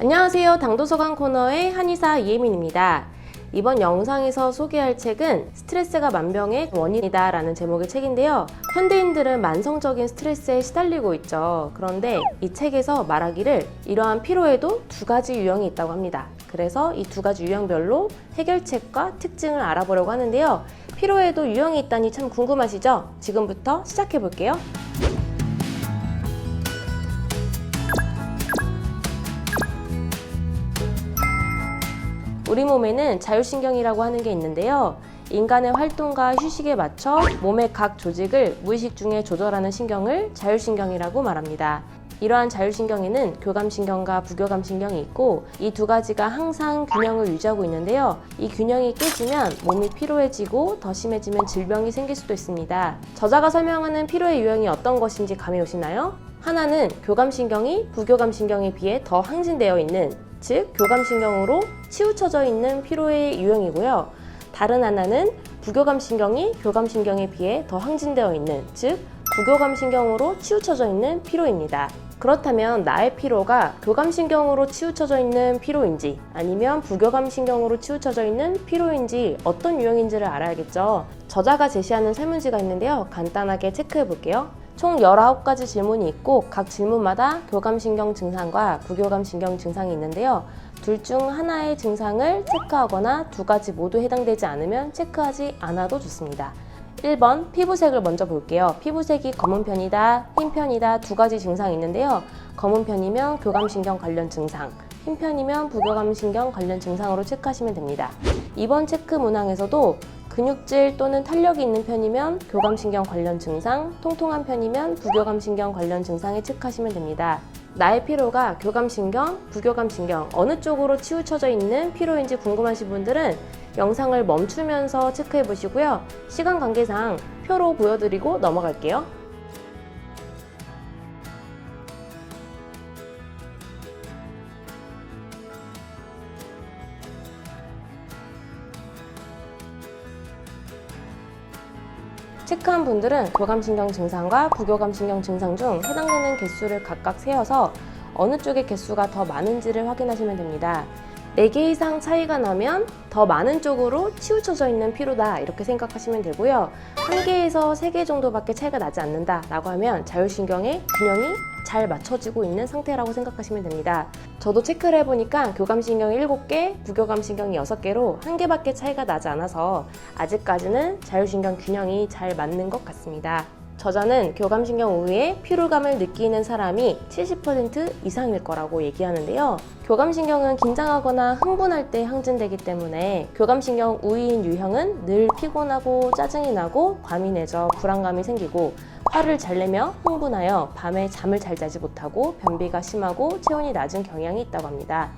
안녕하세요. 당도서관 코너의 한의사 이혜민입니다. 이번 영상에서 소개할 책은 스트레스가 만병의 원인이다 라는 제목의 책인데요. 현대인들은 만성적인 스트레스에 시달리고 있죠. 그런데 이 책에서 말하기를 이러한 피로에도 두 가지 유형이 있다고 합니다. 그래서 이 두 가지 유형별로 해결책과 특징을 알아보려고 하는데요. 피로에도 유형이 있다니 참 궁금하시죠? 지금부터 시작해 볼게요. 우리 몸에는 자율신경이라고 하는 게 있는데요. 인간의 활동과 휴식에 맞춰 몸의 각 조직을 무의식 중에 조절하는 신경을 자율신경이라고 말합니다. 이러한 자율신경에는 교감신경과 부교감신경이 있고 이 두 가지가 항상 균형을 유지하고 있는데요. 이 균형이 깨지면 몸이 피로해지고 더 심해지면 질병이 생길 수도 있습니다. 저자가 설명하는 피로의 유형이 어떤 것인지 감이 오시나요? 하나는 교감신경이 부교감신경에 비해 더 항진되어 있는, 즉 교감신경으로 치우쳐져 있는 피로의 유형이고요. 다른 하나는 부교감신경이 교감신경에 비해 더 항진되어 있는, 즉 부교감신경으로 치우쳐져 있는 피로입니다. 그렇다면 나의 피로가 교감신경으로 치우쳐져 있는 피로인지 아니면 부교감신경으로 치우쳐져 있는 피로인지 어떤 유형인지를 알아야겠죠. 저자가 제시하는 설문지가 있는데요. 간단하게 체크해 볼게요. 총 19가지 질문이 있고 각 질문마다 교감신경 증상과 부교감신경 증상이 있는데요. 둘 중 하나의 증상을 체크하거나 두 가지 모두 해당되지 않으면 체크하지 않아도 좋습니다. 1번 피부색을 먼저 볼게요. 피부색이 검은 편이다, 흰 편이다 두 가지 증상이 있는데요. 검은 편이면 교감신경 관련 증상, 흰 편이면 부교감신경 관련 증상으로 체크하시면 됩니다. 이번 체크 문항에서도 근육질 또는 탄력이 있는 편이면 교감신경 관련 증상, 통통한 편이면 부교감신경 관련 증상에 체크하시면 됩니다. 나의 피로가 교감신경, 부교감신경 어느 쪽으로 치우쳐져 있는 피로인지 궁금하신 분들은 영상을 멈추면서 체크해 보시고요. 시간 관계상 표로 보여드리고 넘어갈게요. 체크한 분들은 교감신경 증상과 부교감신경 증상 중 해당되는 개수를 각각 세어서 어느 쪽의 개수가 더 많은지를 확인하시면 됩니다. 4개 이상 차이가 나면 더 많은 쪽으로 치우쳐져 있는 피로다 이렇게 생각하시면 되고요. 1개에서 3개 정도밖에 차이가 나지 않는다 라고 하면 자율신경의 균형이 잘 맞춰지고 있는 상태라고 생각하시면 됩니다. 저도 체크를 해보니까 교감신경이 7개, 부교감신경이 6개로 1개밖에 차이가 나지 않아서 아직까지는 자율신경 균형이 잘 맞는 것 같습니다. 저자는 교감신경 우위에 피로감을 느끼는 사람이 70% 이상일 거라고 얘기하는데요. 교감신경은 긴장하거나 흥분할 때 항진되기 때문에 교감신경 우위인 유형은 늘 피곤하고 짜증이 나고 과민해져 불안감이 생기고 화를 잘 내며 흥분하여 밤에 잠을 잘 자지 못하고 변비가 심하고 체온이 낮은 경향이 있다고 합니다.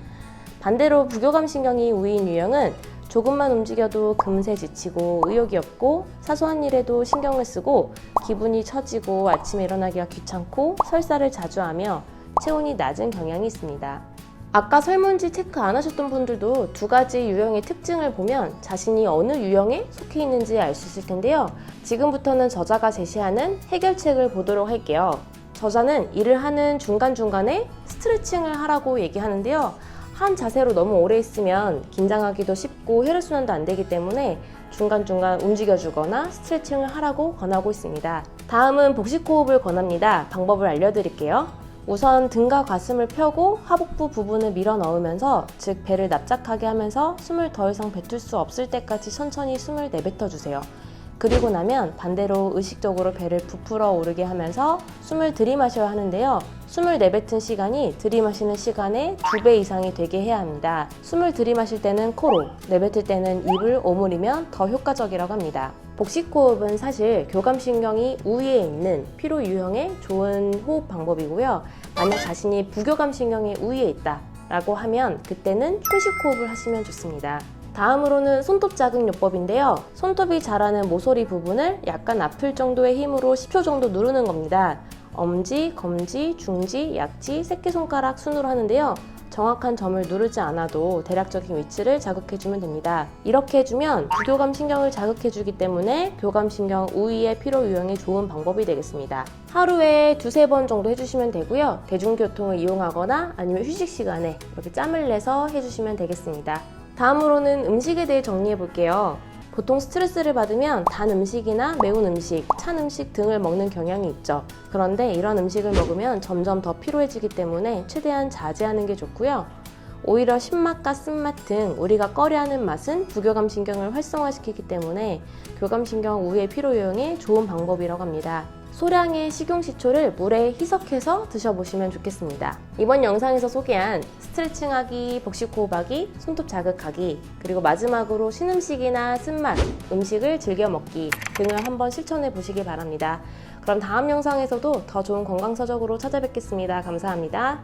반대로 부교감신경이 우위인 유형은 조금만 움직여도 금세 지치고 의욕이 없고 사소한 일에도 신경을 쓰고 기분이 처지고 아침에 일어나기가 귀찮고 설사를 자주 하며 체온이 낮은 경향이 있습니다. 아까 설문지 체크 안 하셨던 분들도 두 가지 유형의 특징을 보면 자신이 어느 유형에 속해 있는지 알 수 있을 텐데요. 지금부터는 저자가 제시하는 해결책을 보도록 할게요. 저자는 일을 하는 중간중간에 스트레칭을 하라고 얘기하는데요. 한 자세로 너무 오래 있으면 긴장하기도 쉽고 혈액순환도 안 되기 때문에 중간중간 움직여주거나 스트레칭을 하라고 권하고 있습니다. 다음은 복식호흡을 권합니다. 방법을 알려드릴게요. 우선 등과 가슴을 펴고 하복부 부분을 밀어 넣으면서, 즉 배를 납작하게 하면서 숨을 더 이상 뱉을 수 없을 때까지 천천히 숨을 내뱉어 주세요. 그리고 나면 반대로 의식적으로 배를 부풀어 오르게 하면서 숨을 들이마셔야 하는데요. 숨을 내뱉은 시간이 들이마시는 시간의 2배 이상이 되게 해야 합니다. 숨을 들이마실 때는 코로, 내뱉을 때는 입을 오므리면 더 효과적이라고 합니다. 복식호흡은 사실 교감신경이 우위에 있는 피로 유형의 좋은 호흡 방법이고요. 만약 자신이 부교감신경의 우위에 있다 라고 하면 그때는 충식호흡을 하시면 좋습니다. 다음으로는 손톱 자극요법인데요. 손톱이 자라는 모서리 부분을 약간 아플 정도의 힘으로 10초 정도 누르는 겁니다. 엄지, 검지, 중지, 약지, 새끼손가락 순으로 하는데요. 정확한 점을 누르지 않아도 대략적인 위치를 자극해주면 됩니다. 이렇게 해주면 부교감 신경을 자극해주기 때문에 교감신경 우위의 피로 유형에 좋은 방법이 되겠습니다. 하루에 2-3번 정도 해주시면 되고요. 대중교통을 이용하거나 아니면 휴식 시간에 이렇게 짬을 내서 해주시면 되겠습니다. 다음으로는 음식에 대해 정리해 볼게요. 보통 스트레스를 받으면 단 음식이나 매운 음식, 찬 음식 등을 먹는 경향이 있죠. 그런데 이런 음식을 먹으면 점점 더 피로해지기 때문에 최대한 자제하는 게 좋고요. 오히려 신맛과 쓴맛 등 우리가 꺼려하는 맛은 부교감신경을 활성화시키기 때문에 교감신경 우위의 피로 요형에 좋은 방법이라고 합니다. 소량의 식용식초를 물에 희석해서 드셔보시면 좋겠습니다. 이번 영상에서 소개한 스트레칭하기, 복식호흡하기, 손톱 자극하기, 그리고 마지막으로 신음식이나 쓴맛, 음식을 즐겨 먹기 등을 한번 실천해 보시기 바랍니다. 그럼 다음 영상에서도 더 좋은 건강서적으로 찾아뵙겠습니다. 감사합니다.